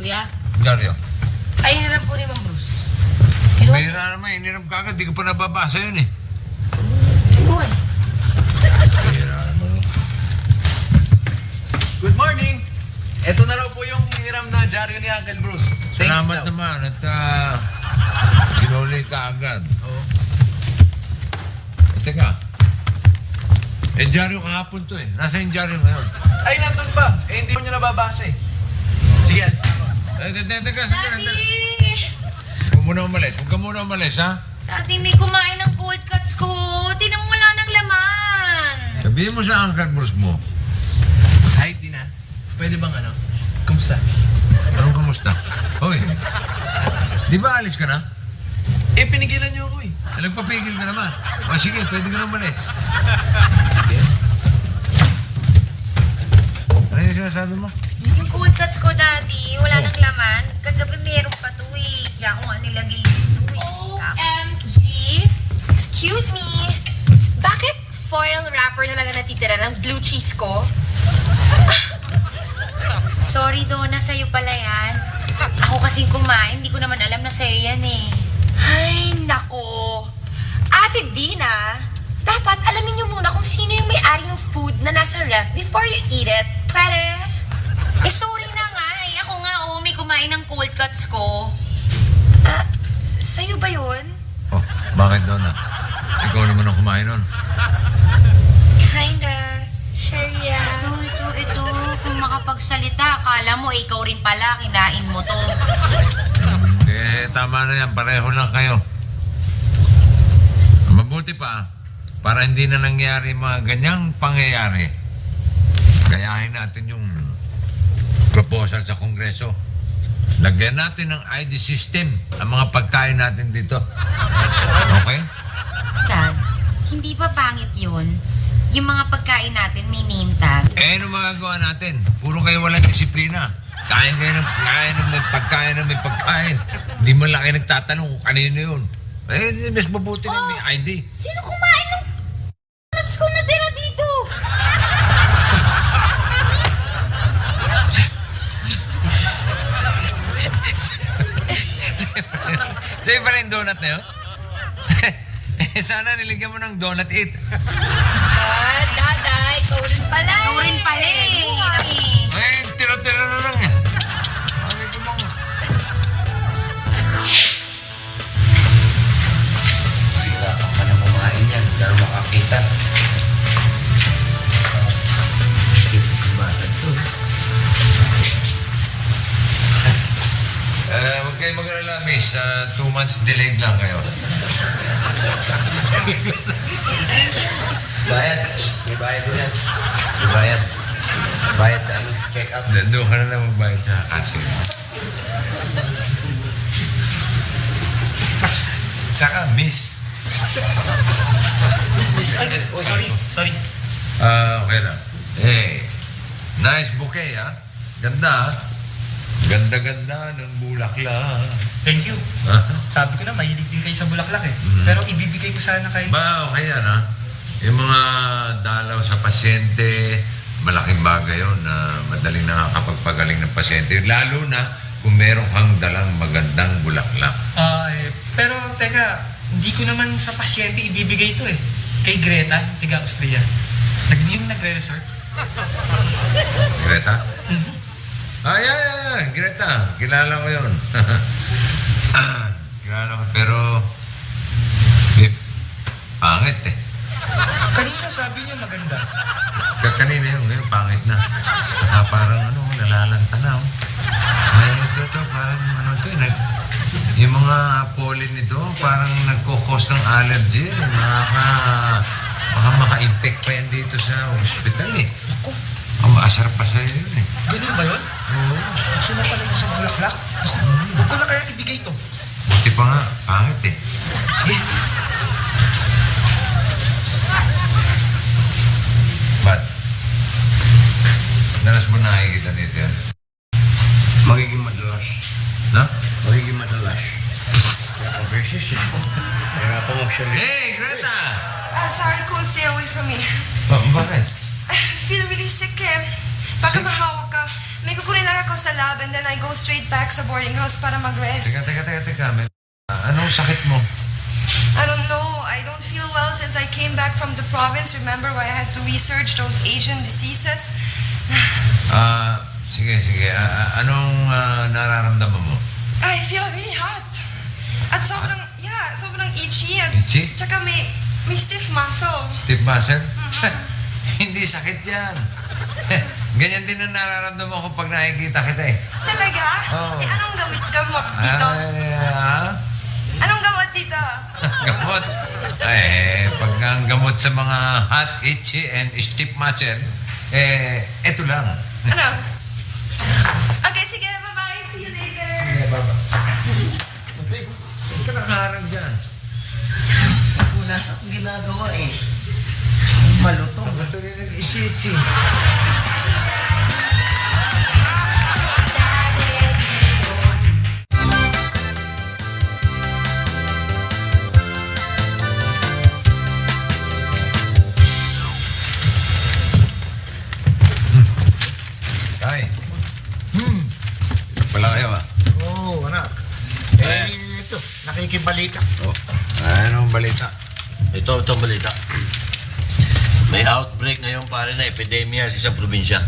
Kuya, Dario. ay hirap po ni Ma'am Bruce. Mayroon naman, iniram ka agad. Di ko pa nababasa yun eh. Boy. Good morning! Ito na raw po yung hiniram na dyaryo ni Uncle Bruce. Thanks Salamat daw. naman at sinuli ka agad. Oo. Teka. Dyaryo kahapon to eh. Nasa yung dyaryo ngayon? Ay, nandun pa. Hindi mo nyo nababasa eh. Sige, alis ako. Teka. Daddy! Huwag muna umalis. Huwag ka muna umalis, ha? Daddy, may kumain ng cold cuts ko. Tinan mo wala ng laman. Sabihin mo sa Uncle Bruce mo. Hi, Tina. Pwede bang ano? Kumusta? Anong kamusta? Hoy. Di ba alis ka na? Eh, pinigilan niyo ako eh. Nagpapigil ka naman. O sige, pwede ka na umalis. Ano yung sinasabi mo? Yung cold cuts ko, Daddy, wala ng laman. Kagabi meron pa to eh. Kaya ako nga nilagay dito eh. OMG! Excuse me! Bakit foil wrapper na lang ang natitira ng blue cheese ko? Sorry, Donna, sa'yo pala yan. Ako kasing kumain, hindi ko naman alam na sa'yo yan eh. Ay, nako. Ate Dina, dapat alamin niyo muna kung sino yung may-ari ng food na nasa ref before you eat it. Pwede? Eh, sorry na nga. Eh, ako nga, may kumain ng cold cuts ko. Sa'yo ba yun? Oh, bakit daw na? Ikaw naman ang kumain nun. Kinda. Sure, yeah. Ito. Kung makapagsalita, akala mo, ikaw rin pala, kinain mo to. Tama na yan. Pareho lang kayo. Mabuti pa, para hindi na nangyari mga ganyang pangyayari, gayahin natin yung proposal sa Kongreso. Lagyan natin ng ID system ang mga pagkain natin dito. Okay? Dad, hindi ba pangit yun? Yung mga pagkain natin may name tag. Ano magagawa natin? Puro kayo walang disiplina. Kain kayo ng pagkain ng may pagkain. Hindi mo lang kayo nagtatanong kung kanino yun. Mas mabuti na may ID. Sino kumain ng nuts ko na tira dito? Sa'yo pa rin donut na yun? Sana niligyan mo ng donut eat. Dada, ikaw rin pala. Ikaw rin pala Tiro-tiro na lang eh. Bakit ko bang... Kailangan ka na kumain yan para makakita. Kumain to. Huwag kayo mag-alala, miss. 2 months delayed lang kayo. Bayad. May bayad mo yan. May bayad. Bayad sa ano? Check up. Doon ka na lang magbayad sa kasi. Tsaka, miss. Oh, sorry. Okay lang. Nice bouquet, ha? Ganda, ha? Ganda-ganda ng bulaklak. Thank you. Ah, Sabi ko na, mahilig din kayo sa bulaklak eh. Pero ibibigay ko sana kay... ba, okay yan, ha? Yung mga dalaw sa pasyente, malaking bagay yun na madaling nakakapagpagaling ng pasyente. Lalo na kung meron kang dalang magandang bulaklak. Pero teka, hindi ko naman sa pasyente ibibigay ito eh. Kay Greta, tiga Austria. Yung nagre-research. Greta? Yeah. Greta. Kilala ko yun. Kilala ko. Pero, pangit eh. Kanina sabi niyo maganda. Kanina yun, ngayon pangit na. Saka parang nalalantanaw. Ay, ito, parang yung mga pollen nito, parang nagkukos ng allergy. Baka maka-infect pa yan dito sa hospital eh. Ako, Ang maasar pa sa'yo yun eh. ganun ba yun? Oo. Gusto na pala yung sa bulaklak? Ako, huwag ko na kaya ibigay ito. Buti pa nga, pangit eh. Sige. Ba't? Dalas mo nakikita nito yan? Magiging madalas. Na? Magiging madalas. Kaya versus eh. Kaya ako mag-shalit. Hey, Greta! Sorry, cool, stay away from me. Bakit? I feel really sick eh. Baka mahawak ka. May kukunin lang ako sa lab and then I go straight back sa boarding house para mag-rest. Teka. Anong sakit mo? I don't know. I don't feel well since I came back from the province. Remember why I had to research those Asian diseases? Sige. Anong nararamdaman mo? I feel really hot. At sobrang itchy. At Itchy? Tsaka may stiff muscle. Stiff muscle? Hindi sakit yan. Ganyan din ang nararamdaman ko pag nakikita kita eh. Talaga? Oo. Eh, anong gamot dito? Anong gamot dito? Gamot? Pag ang gamot sa mga hot, itchy, and stiff muscle, eto lang. Ano? Okay, sige. Bye-bye. See you later. Huwag ka nakaharang dyan. Wala akong ginagawa eh. Malutong. Ito rin ang itchy. Ay. Wala kayo ah. Oo, anak. Ito, nakikibalita. Anong balita? Ito ang balita. May outbreak ngayon pare na epidemya sa isang probinsya.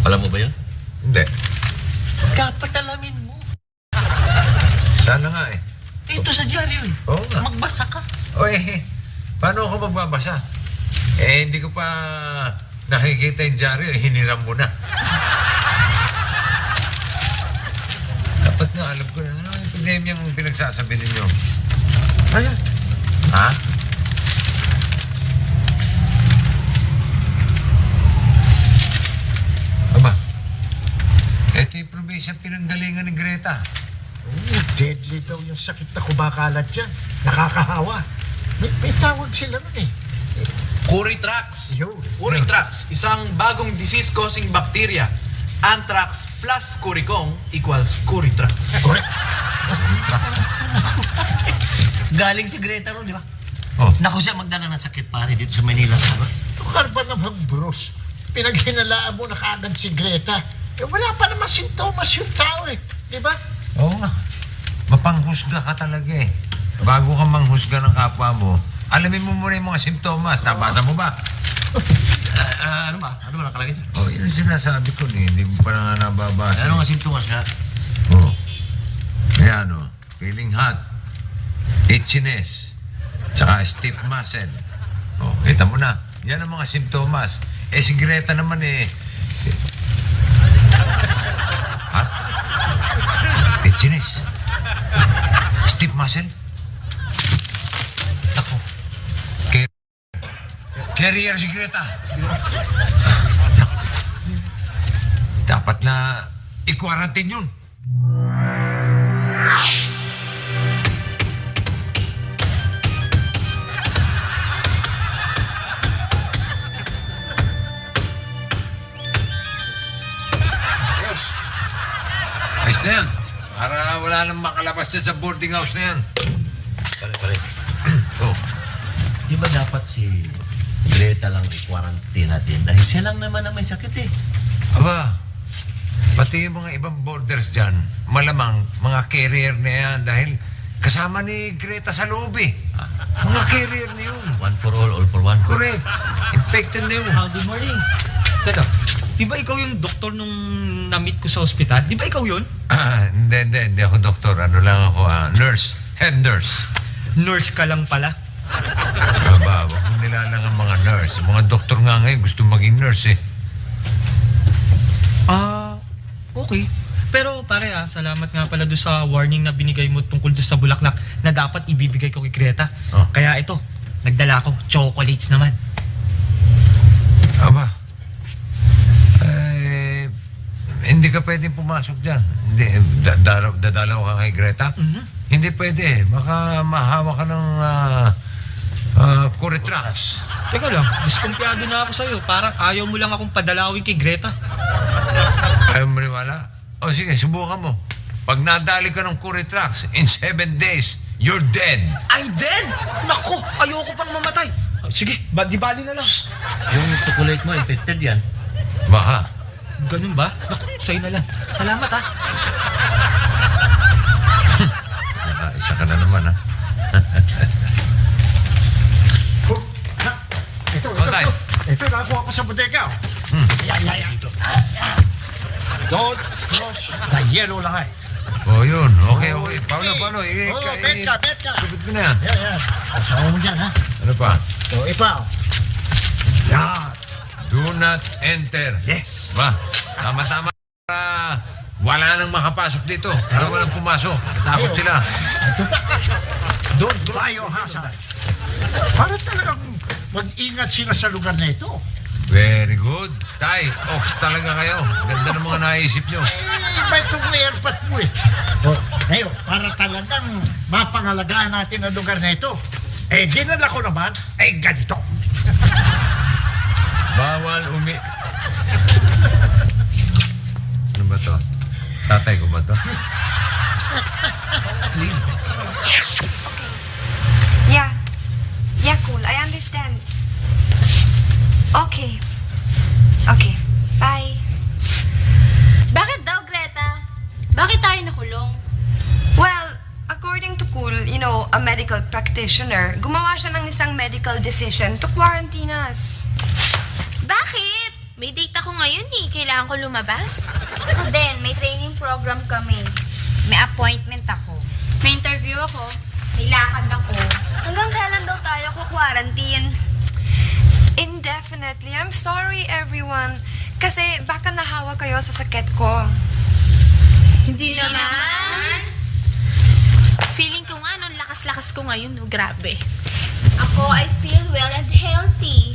Alam mo ba yun? Hindi. Dapat alamin mo. Sana nga eh. Ito sa dyaryo yun. Oo nga. Magbasa ka. Paano ako magbabasa? Hindi ko pa nakikita yung dyaryo, hiniram mo na. Dapat nga, alam ko na. Ano yung epidemyang pinagsasabi ninyo? Ayan. Ha? Aba, ito yung probinsya pinanggalingan ni Greta. Deadly daw yung sakit na kumakalat dyan. Nakakahawa. May tawag sila nun eh. Coritrax. Yun. Coritrax, isang bagong disease-causing bacteria. Anthrax plus curicong equals Coritrax. Correct. Galing si Greta ron, di ba? Oh. Naku siya magdala ng sakit pare dito sa Manila. Diba? Tukar ba naman, Bruce? Pinaghinalaan mo na kaagad si Greta. Wala pa naman sintomas yung tao eh. Di ba? Oo nga. Mapanghusga ka talaga eh. Bago ka manghusga ng kapwa mo, alamin mo muna yung mga simptomas. Nabasa mo ba? Ano ba? Ano ba nakalagay dyan? Oh, yun ang sinasabi ko eh. Hindi mo pa na nababasa. Ano nga simptomas nga? Oh. Ayan o. Feeling hot. Itchiness. Tsaka stiff muscle. Oh, kita mo na. Yan ang mga simptomas. Si Greta naman hot? Itchiness. Stiff muscle. Ako. Carrier si Greta. Dapat na i-quarantine yun. Ayos. Ayos na yan. Para wala nang makalabas na sa boarding house na yan. Pare. Oh. Di ba dapat si Greta lang i-quarantine natin? Dahil siya lang naman ang may sakit eh. Aba, pati yung mga ibang borders dyan, malamang mga carrier na yan dahil kasama ni Greta sa loob eh. Mga carrier na yun. One for all for one. Correct. Infected na yun. Good morning. Teka, di ba ikaw yung doktor nung na-meet ko sa ospital? Di ba ikaw yun? Hindi ako doktor. Ano lang ako, nurse. Head nurse. Nurse ka lang pala. Aba, wag mo nilalang ang mga nurse. Mga doktor nga ngayon gusto maging nurse eh. Okay. Pero pare salamat nga pala doon sa warning na binigay mo tungkol doon sa bulaklak na dapat ibibigay ko kay Greta. Oh. Kaya ito, nagdala ko chocolates naman. Aba, hindi ka pwedeng pumasok dyan. Hindi, dadalaw ka kay Greta? Hindi pwede. Baka mahawa ka ng Coritrax. Teka lang, diskumpiyado na ako sa'yo. Parang ayaw mo lang akong padalawin kay Greta. Ayaw mo maniwala? O sige, subukan mo. Pag nadali ka ng Coritrax, in 7 days, you're dead. I'm dead? Nako, ayoko pang mamatay. Sige, di bali na lang. Yung chocolate mo, infected yan. Baka. Ganun ba? Naku, Sa'yo na lang. Salamat, ha? Nakaisa ka na naman, ha? Ito, Okay. Ito, nakuha ko sa bodega. Yan. Don't cross the yellow line. Oh, yun. Okay. Paano? Bet ka. Tubig mo na yan. Yan. Asawa mo dyan, ha? Ano pa? So, ipa. Yan. Do not enter. Yes. Ba? Tama-tama. Wala nang makapasok dito. Walang pumasok. Takot sila. Ito pa. Don't biohazard. Para talagang mag-ingat sila sa lugar na ito. Very good. Tay, ox talaga kayo. Ganda ng mga naisip nyo. Iba itong airpot mo eh. Ngayon, para talagang mapangalagaan natin ang lugar na ito, dinala ko naman ay ganito. Bawal Ano ba to? Tatay ko ba to? Yeah, cool. I understand. Okay. Bye. Bakit daw, Greta? Bakit tayo nakulong? Well, according to Cool, a medical practitioner, gumawa siya ng isang medical decision to quarantine us. Bakit? May date ako ngayon eh. Kailangan ko lumabas. Ako din, may training program kami. May appointment ako. May interview ako. May lakad ako. Hanggang kailan daw tayo quarantine? Indefinitely. I'm sorry, everyone. Kasi baka nahawa kayo sa sakit ko. Hindi naman. Feeling ko nga, nung lakas-lakas ko ngayon, no, grabe. Ako, I feel well and healthy.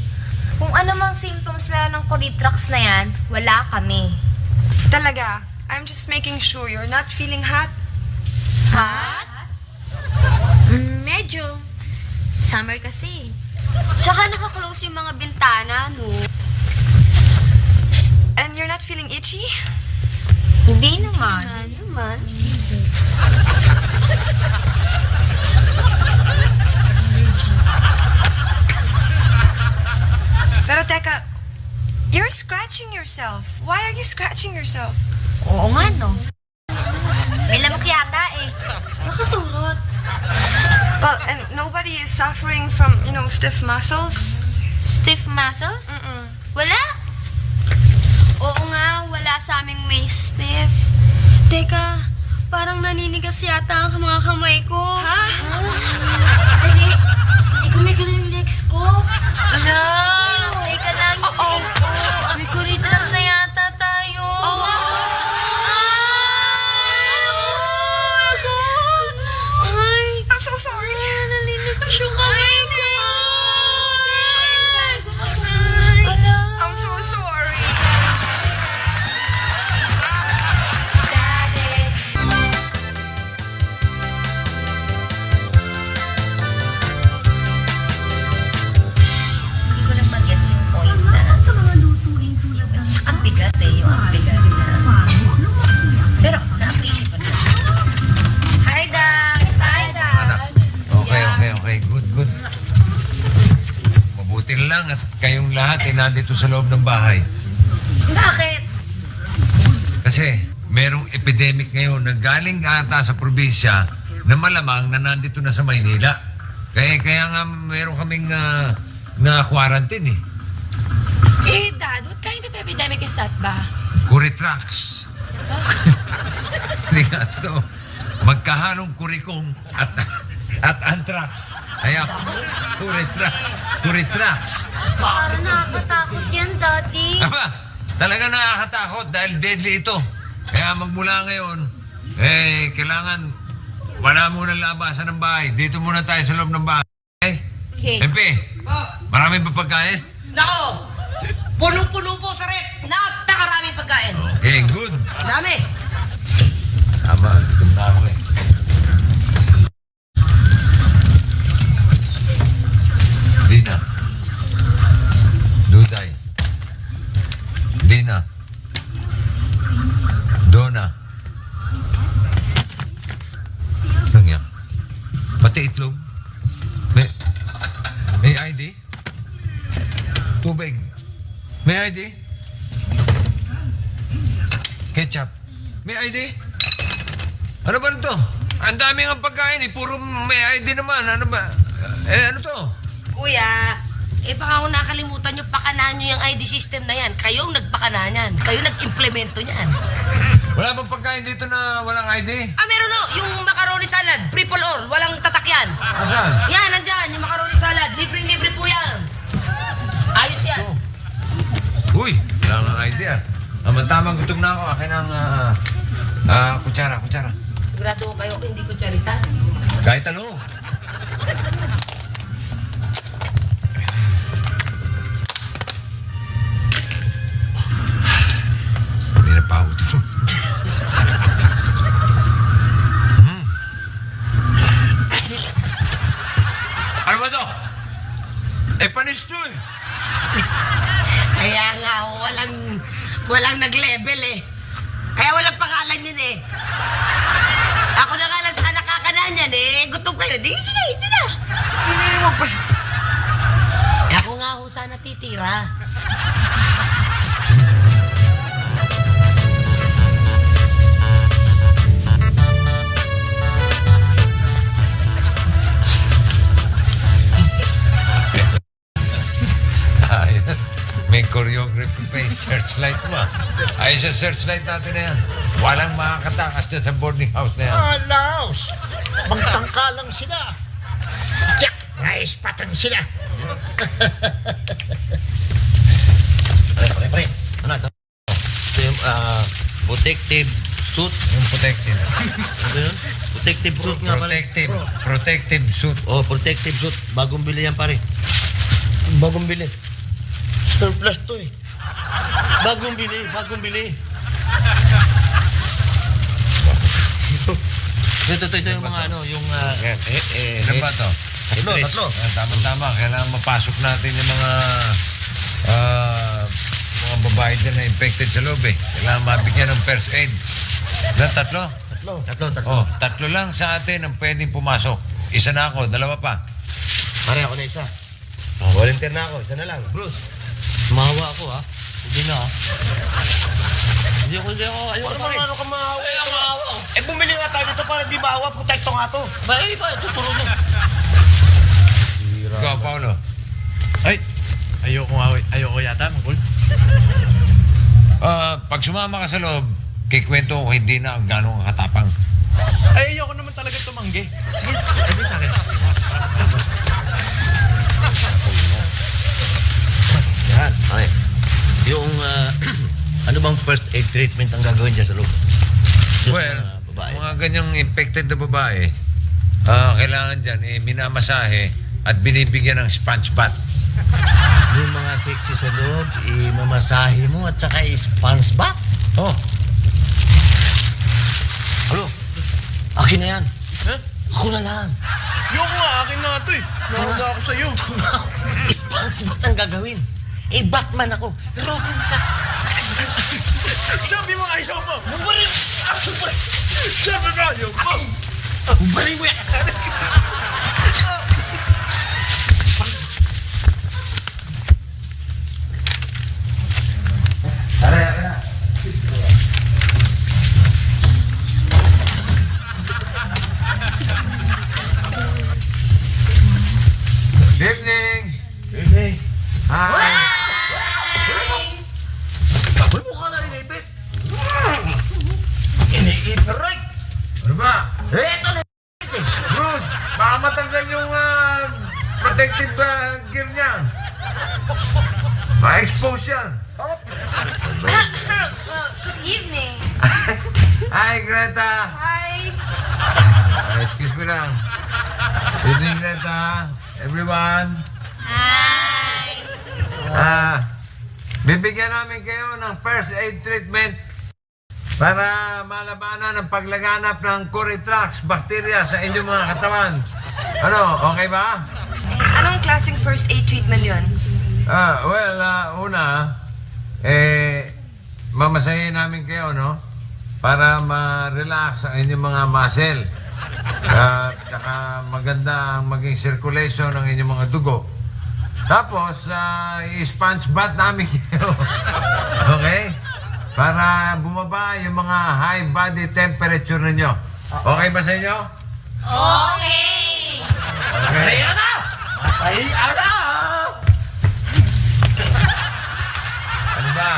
Kung ano mang symptoms meron ng Coritrax na yan, wala kami. Talaga, I'm just making sure you're not feeling hot. Hot? Medyo. Summer kasi. Tsaka nakaklose yung mga bintana, no? And you're not feeling itchy? Hindi naman. Pero teka, you're scratching yourself. Why are you scratching yourself? Oo nga, no? May lamok yata eh. Nakasurot. Well, and nobody is suffering from, stiff muscles? Stiff muscles? Wala. Oo nga, wala sa aming may stiff. Teka, parang naninigas yata ang mga kamay ko. Ha? Dali, hindi gumigano yung legs ko. Ano? Teka lang, yung leg ko. May Coritrax na yata tayo. I'm so sorry. Naninigas yung kamay ko. I'm so sorry. Hindi ko lang mag-gets yung point na yung saka bigat yung bigat na. Pero, na-appreciate ko na. Hi, Dad! Okay. Good. Mabuti na lang at kayong lahat ay nandito sa loob ng bahay. Bakit? Kasi merong epidemic ngayon na galing ata sa probinsya na malamang na nandito na sa Maynila. Kaya nga meron kaming na-quarantine eh. Eh, Dad, what kind of epidemic is that ba? Coritrax. Hindi nga ito. Magkahalong kurikong at anthrax. Kaya Coritrax. Parang nakakatakot yan, Daddy. Aba, talaga nakakatakot dahil deadly ito. Kaya magmula ngayon, kailangan wala muna labasan ng bahay. Dito muna tayo sa loob ng bahay. Okay. Empe, marami ba pagkain? Nako! Puno-puno po sa rep. Napakaraming pagkain. Okay, good. Dami. Tama, gutom na ako eh. Dina. Duday. Dina. Donna. Nangyang. Pati itlog. May ID? Tubig. May ID? Ketchup. May ID? Ano ba ito? Ang dami ng pagkain eh. Puro may ID naman. Ano ba? Ano to? Kuya, baka kung nakalimutan nyo, pakana nyo yung ID system na yan. Kayo ang nagpakana niyan. Kayo nag-implemento niyan. Wala bang pagkain dito na walang ID? Meron o. Yung macaroni salad, triple or, walang tatakyan. Asan? Yan, nandyan. Yung macaroni salad, libre-libre po yan. Ayos yan. Uy, wala nga ID ah. Tamang gutom na ako. Akin ang kutsara. Sigurado ko kayo hindi ko charita. Kahit ano. Hindi na pa ako ito. Ano ba ito? Panis to eh. Kaya nga, walang nag-level eh. Kaya walang pangalan yun eh. Ako na nga lang sa nakakanan yan eh. Gutom kayo. Di, sige, ito na. Hindi mo pa. Ako nga ho sana titira. Ayos. May choreography pa yung searchlight mo. Ayos sa searchlight natin na yan. Walang makakatakas dyan sa boarding house na yan. Laos! Magtangka lang sila. Tiyak! Naispatan sila. Pre. Ano ito? Ito yung protective suit. Yung protective. Ano yun? Protective suit nga pala. Protective suit. Oh, protective suit. Bagong bili yan, pare. Bagong bili. Surplus to eh. Bagong bili. Ito yung mga ano, yung... Ano ba ito? Tatlo. Tama. Kailangan mapasok natin yung mga babae dyan na infected sa loob eh. Kailangan mabigyan ng first aid. Tatlo? Tatlo. Oh, tatlo lang sa atin ang pwedeng pumasok. Isa na ako, dalawa pa. Pare, ako na isa. Volunteer na ako. Isa na lang. Bruce. Mahawa ako ha. Hindi na ha. Ayoko naman. Ano ka maawa? Bumili nga tayo dito para di maawa. Protekto nga to. Ba, ito turo mo. Ikaw, Paolo. Ay, ayoko yata, Mangkol. Pag sumama ka sa loob, kikwento ko hindi na ang gano'ng katapang. Ay, ayoko naman talaga tumanggi. Sige sa akin. Yan. Okay. Yung, ano bang first aid treatment ang gagawin dyan sa loob? Well, mga ganyang infected na babae, kailangan dyan minamasahe at binibigyan ng sponge bath. Yung mga sexy sa loob, mamasahe mo at saka sponge bath. Oh, Alo, akin na yan. Huh? Ako na lang. Yung nga, akin na ito eh. Nahuga ako sa'yo. Sponge bath ang gagawin. Batman ako. Robin ka. Sabi mo ayaw mo. Ubarin! Sabi mo ayaw mo. Ubarin mo yan! Pare, ako na. good evening. Hey, Hi. Sabay mo ka na rin, Ipit. Iniipit, right? Ano ba? Eto na, Bruce, baka matanggal yung protective gear niya. Ma-expose yan. Good evening. Hi, Greta. Hi. Excuse me lang. Good evening, Greta. Everyone. Bibigyan namin kayo ng first aid treatment para malabanan ang paglaganap ng Coritrax bacteria sa inyong mga katawan. Ano, okay ba? Anong klaseng first aid treatment yun? Una, mamasahin namin kayo, no? Para ma-relax ang inyong mga muscle. Tsaka maganda ang maging circulation ng inyong mga dugo. Tapos, i-sponge bath namin kayo. Okay? para bumaba yung mga high body temperature ninyo. Okay ba sa inyo? Okay! Okay. Ano ba?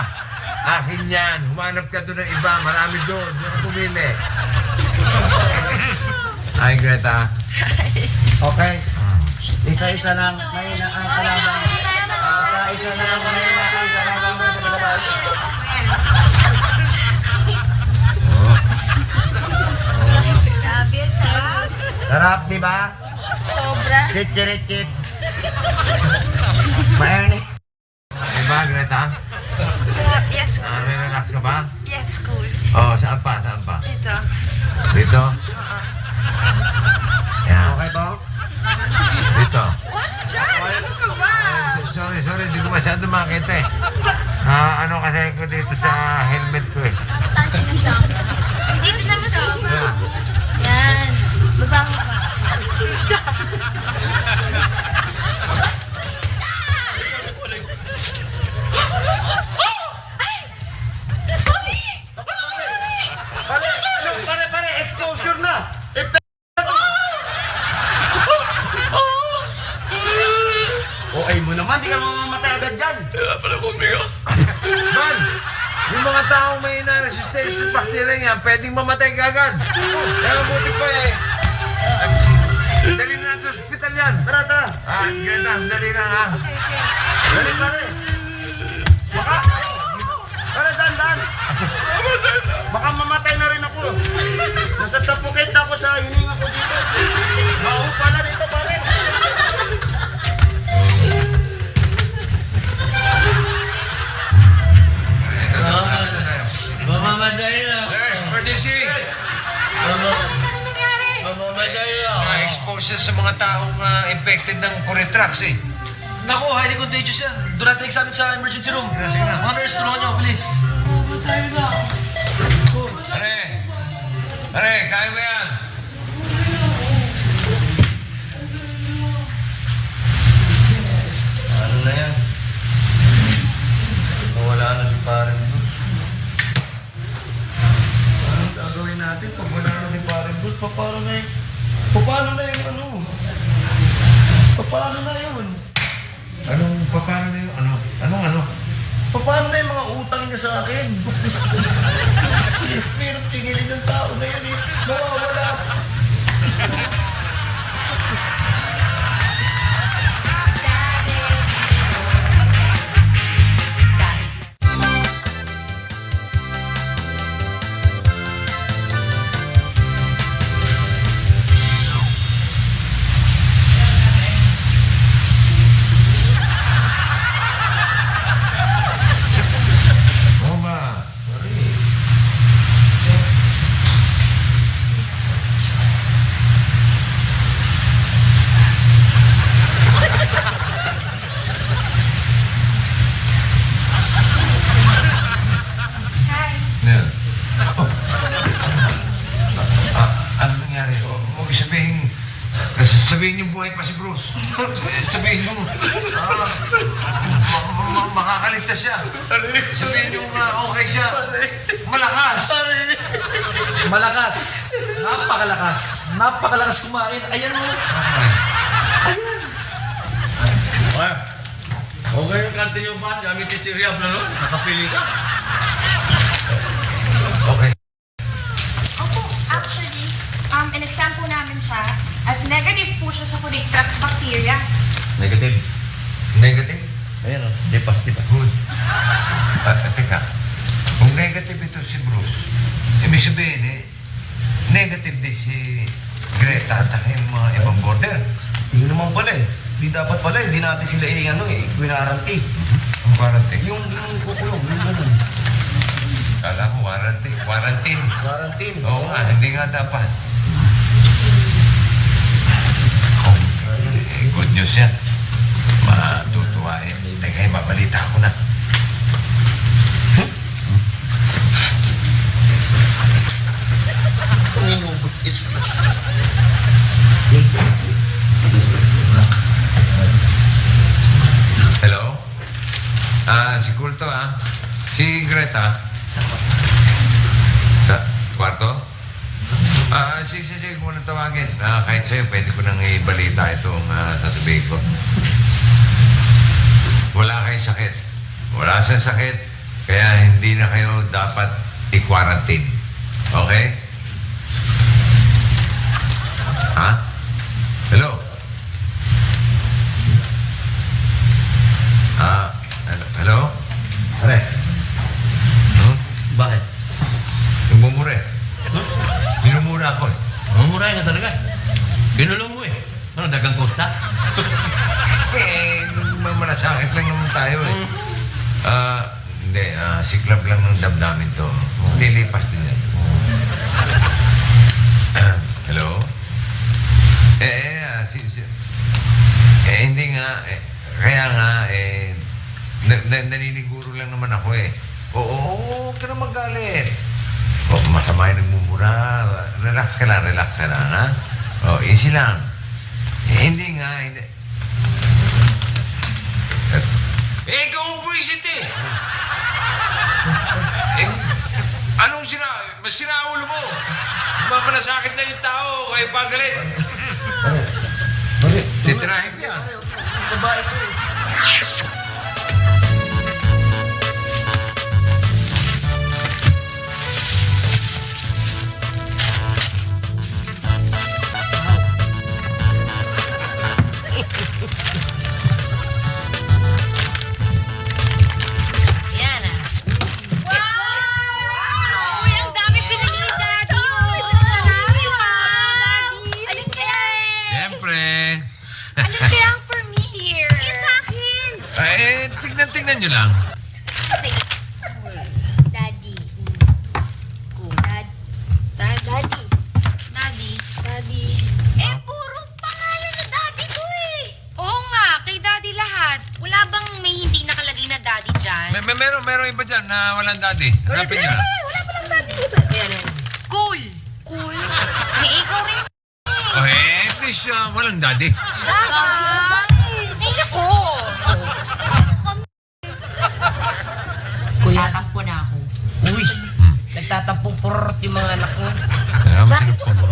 Akin yan. Humanap ka doon ng iba. Marami doon. Doon ka pumili. Hi, Greta. Okay. Isa-isa lang. Ngayon na ang kalaban. Isa-isa lang. Ngayon na ang kalaban mo sa labas. Grabe, sarap. Sarap, di ba? Sobra. Chit-chit-chit. Mayroon Diba, Greta? Sarap. Yes, Relax ka ba? yes, cool. Oh, saan pa? Saan pa? Ito. Dito? Yan. Okay ba? Dito. John, ano ka ba? Sorry. Hindi ko masyado makita eh. Ano kasi ko dito sa helmet ko eh. Dito naman sa Yan. Yan. Mabango ka. Pare, exposure na. Okay mo naman, di ka mamamatay agad dyan. Man! Yung mga taong may na-resistance sa bacteria niya, pwedeng mamatay kagad. Kaya buti pa eh. Dali na natin sa hospital yan. Tara. Greta, dali na ha. Dali, pare. Pare, dan. Baka mamatay na rin ako. Nasasapukit ako sa hininga ko dito. Mao pala dito, pare. Mamamatay na. Nurse, emergency! Mamamatay na. Na-expose siya sa mga taong infected ng Coretrax eh. Naku, highly contagious yan. Doon natin examine sa emergency room. Mga nurse, tulungan niyo, please. Pare, kaya mo yan? Ano na yan? Nawala na si Paring Bruce. Anong gagawin natin pag wala na si Paring Bruce? Paano na yung ano? Paano na yun? Paano na yun? Ano? Paano na yung mga utang niya sa akin? Hirap tingilin ng tao na yan eh. Nawawala. Oo ba? Yan. Ano nangyari? Huwag sabihin yung buhay pa si Bruce. Sabihin yung makakaligtas siya. Sabihin yung okay siya. Malakas. Malakas. Napakalakas kumain. Ayan mo. Okay yung kante nyo ba? Kami titiriap na nun. Nakapili ka. Okay. Opo, actually, in-exam po namin siya at negative po siya sa Coretrax bacteria. Negative. Negative? Ayan o. Di positive. Good. Teka. Kung negative ito si Bruce, ibig sabihin negative din si Greta at yung mga ibang border. Yun naman pala eh. Di dapat pala eh. Di natin sila guinaranti. Ang quarantine. Yung kukulong, yung ganun. Kala ko quarantine. Quarantine. Oo nga, hindi nga dapat. Good news yan. Matutuwain. Teka, mabalita ko na. Hello? Si Kulto Si Greta, Sa kwarto? Sige, mo nang tawagin. Kahit sa'yo, pwede ko nang ibalita itong sasabihin ko. Wala kayong sakit. Wala sa sakit, kaya hindi na kayo dapat i-quarantine. Okay? Ha? Hello? Hello? Pare, bakit? Nagmumura eh. Minumura ako eh. Mamurahin na talaga. Kinulong mo eh. Ano, dagang kosta? Malasakit lang naman tayo eh. Hindi, siklab lang ng damdamin to. Lilipas din yan. Hello? Hindi nga. Kaya nga, naniniguro lang naman ako eh. Oo, huwag ka na magalit. Masama yung nagmumura. Relax ka lang, ha? Easy lang. Hindi nga, hindi. Ikaw ang buwisit eh! Anong mas sinaulo mo? Mamanasakit na yung tao, kaya pagalit. Titirahin ko yan. Babae ko eh. Yan ah. Wow! Uy, ang dami pinili ni Daddy. Oh, sarap. Alin kaya Siyempre. Alin kaya ang for me here? Sa akin. Tignan nyo lang. Daddy. Daddy. Daddy. Puro pangalan na daddy ko eh. Oo nga, kay Daddy lahat. Wala bang may hindi nakalagay na Daddy dyan? Meron iba dyan na walang daddy. Hanapin nyo na. Wala pa lang daddy dito. Ayan. Cool. Ay, ikaw rin. At least walang daddy. Daddy. Ay, naku. Kuya, tatampo na ako. Uy, nagtatampong purot yung mga anak ko. Kaya masinap ko mo.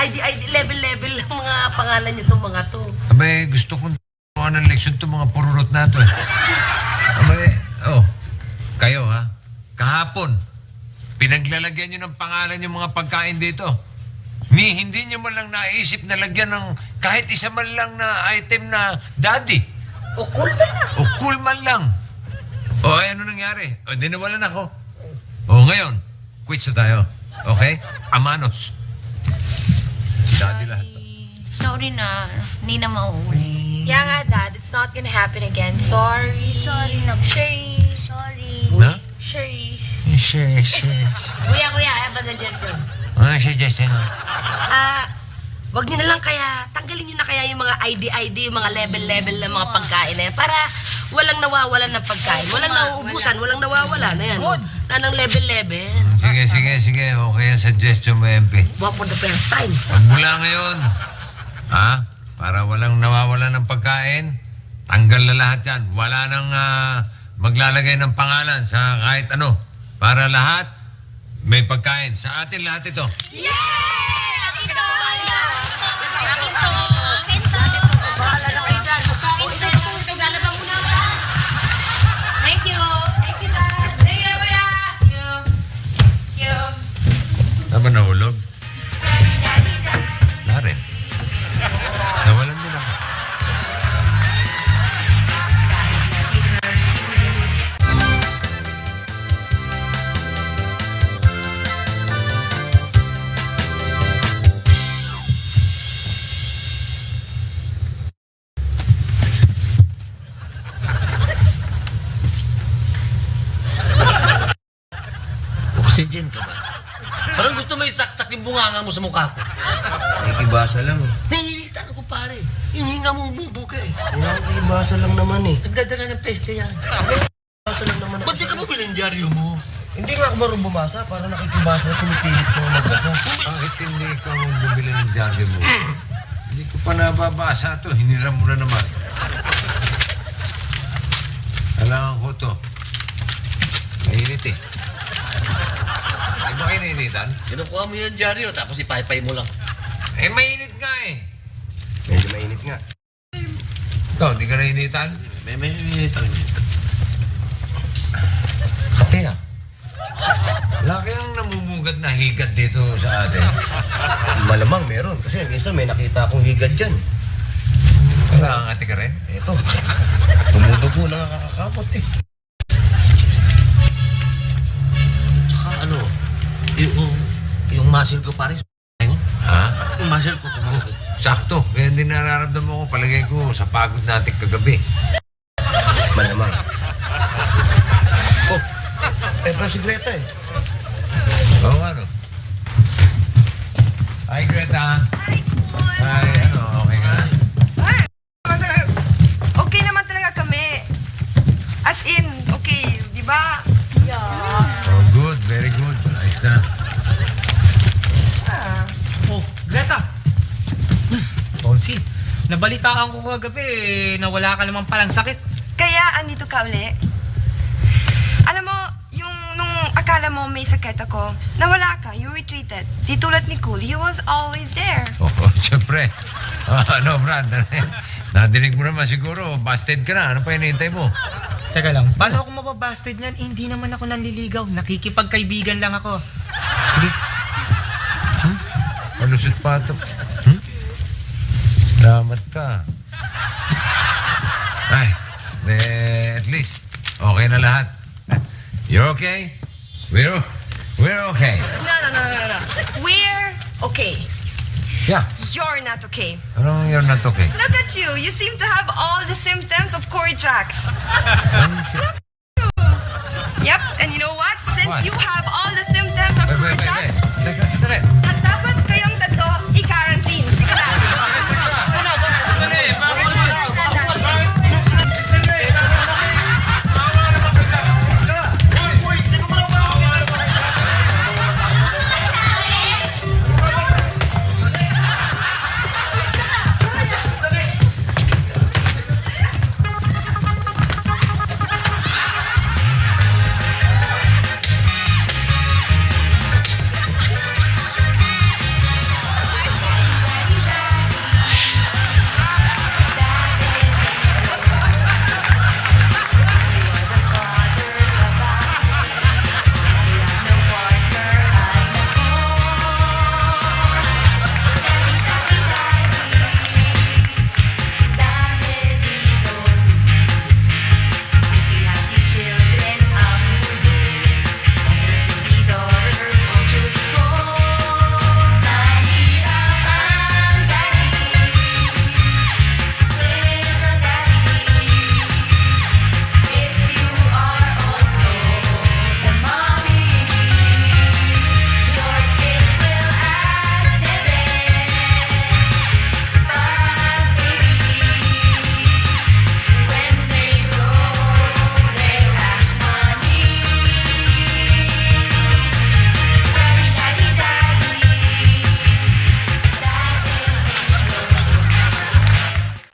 ID level ng mga pangalan nyo itong mga to. Abay, gusto kong ng leksyon to mga pururot na to eh. Abay, kayo ha, kahapon, pinaglalagyan nyo ng pangalan yung mga pagkain dito. Hindi nyo man lang naisip na lagyan ng kahit isa man lang na item na daddy. O cool ba na? O cool man lang. Ano nangyari? Di nawalan ako. Ngayon, quits na tayo. Okay? Amanos. Daddy lahat. Sorry na. Hindi na mauuli. Yeah nga, Dad. It's not gonna happen again. Sorry. na. Sherry. Sorry. Na? Sherry. Kuya, I have a suggestion. Ano suggestion mo? Wag nyo na lang kaya, tanggalin nyo na kaya yung mga ID, yung mga level ng mga pagkain na yan para walang nawawalan ng pagkain. Walang nauubusan, walang nawawala na yan. Na ng level. Sige. Okay ang suggestion mo, MP. Walk for the first time. Mula ngayon, para walang nawawala ng pagkain, tanggal na lahat yan. Wala nang maglalagay ng pangalan sa kahit ano. Para lahat, may pagkain. Sa atin lahat ito. Thank you. Thank you, Dad. Thank you, Kuya. Thank you. Tama nahulog? Wala rin. Nawalan din ako. Si Hercules. Oxygen ka ba? Parang gusto mo isaksak yung bunganga mo sa mukha ko. Nakikibasa lang eh. Nahihilitan ako pare. Yung hinga mo bumubuga eh. Nakikibasa lang naman eh. Nagdadala ng peste yan. Nakikibasa lang naman. Ba't di ka bumili ng dyaryo mo? Hindi nga ako marunong bumasa. Para nakikibasa, pinipilit ko magbasa. Bakit hindi ikaw bumili ng jargon mo? Hindi ko pa nababasa to. Hiniram mo na naman. Kailangan ko to. Mainit eh. Ay ba kininitan? Kinukuha mo yung dyaryo, tapos ipaypay mo lang. Eh, mainit nga eh. Medyo mainit nga. Ikaw, di ka nainitan? May minute. Kate ah. Laki ang namumugad na higad dito sa atin. Malamang meron. Kasi yung isa may nakita akong higad dyan. Wala ang ate ka rin? Eto. Tumudugo na kakakapot eh. Tsaka ano, yung muscle ko pare, Ha? yung muscle ko sumasakit. Sakto. Kaya hindi nararamdaman ko. Palagay ko sa pagod natin kagabi. Malamang. Oh, pa si Greta eh. Oo, ano? Hi, Greta. Hi, ano? Okay ka na? Okay naman talaga kami. As in, okay, di ba? Oh, good. Very good. Ayos na. Oh, Greta! Ponsi, nabalitaan ko kagabi na wala ka naman palang sakit. Kaya andito ka uli. Alam mo, yung nung akala mo may sakit ako, nawala ka, you retreated. Di tulad ni Cool, he was always there. Oo, siyempre. Ano, Brad? Nadinig mo naman siguro. Busted ka na. Ano pa hinihintay mo? Teka lang, paano ako mababasted niyan? Hindi naman ako nanliligaw. Nakikipagkaibigan lang ako. Sige. Malusot pa ito. Salamat ka. Ay, at least, okay na lahat. You're okay? We're okay. No. We're okay. Yeah. You're not okay. Anong you're not okay? Look at you. You seem to have all the symptoms of Cory Jacks. Yep, and you know what? Since What? you have all the symptoms of Cory Jacks, Teka, sandali. at that